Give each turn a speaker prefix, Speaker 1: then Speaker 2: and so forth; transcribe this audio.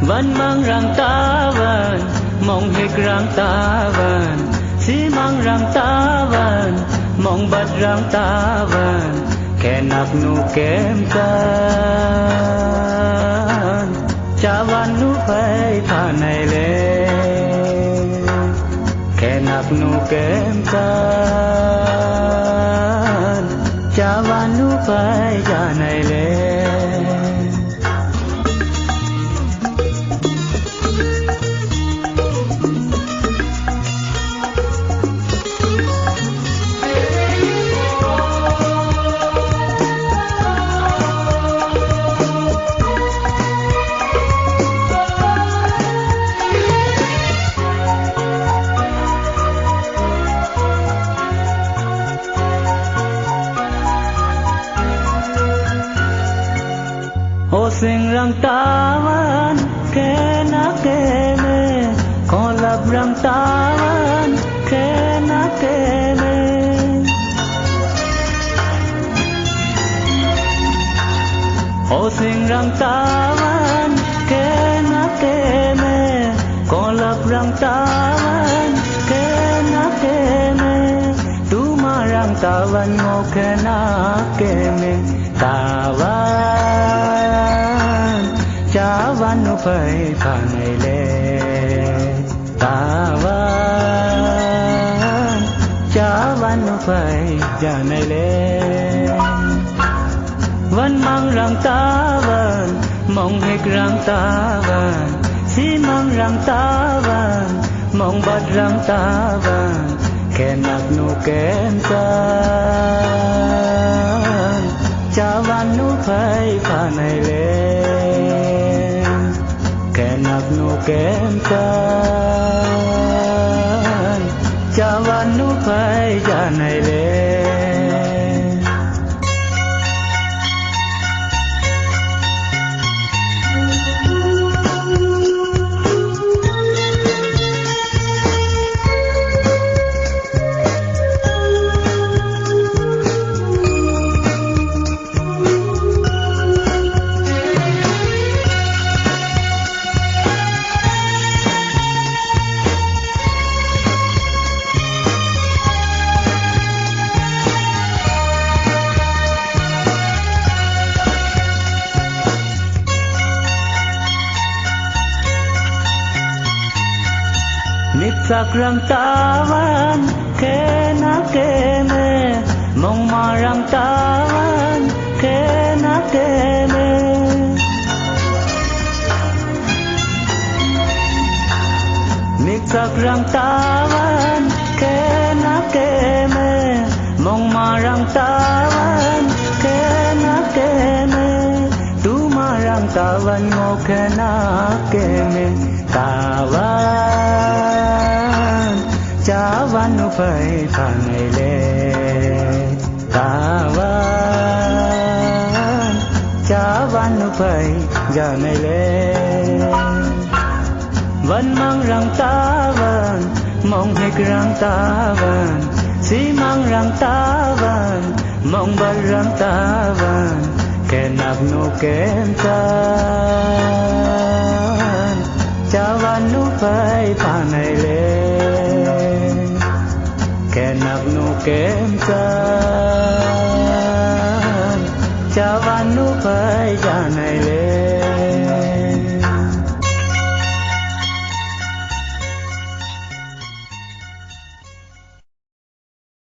Speaker 1: Văn mang răng ta vần mong hịch răng ta vần xí mang răng ta vần mong bật răng ta vần kẻ nạc nụ kém tân cha văn nụ phải thả này lên kẻ nạc nụ kém tân cha văn nụ phải thả này lên Sing răng ta man ke na ke me ko lab răng ta man ke na ke me o sing răng ta man ke na ke me ko lab răng ta man ke na ke me tu ma răng ta van ngo ke na ke me ta cha văn nụ phải phà này lên ta văn cha văn nụ phải giờ này lên văn mang răng ta vần mong hịch răng ta vần xí mang răng ta vần mong bật răng ta vần kẻ nạc nụ kém tân cha văn nụ phải phà này lên kẻ nạc nụ kém tân cha văn nụ phải cha này lên nít sạc răng ta van ke na ke me mong ma răng ta van ke na ke me nít sạc răng ta van ke na ke me mong ma răng ta van ke na ke me tu ma răng ta van ngo ke na ke me ta cha văn nụ phải phà này lên ta văn cha văn nụ phải giờ này lên vẫn mang răng ta vần mong hịch răng ta vần xí mang răng ta vần mong bật răng ta vần kẻ nạc nụ kém tân cha văn nụ phải phà này lên kẻ nạc nụ kém tân cha văn nụ phải cha này lên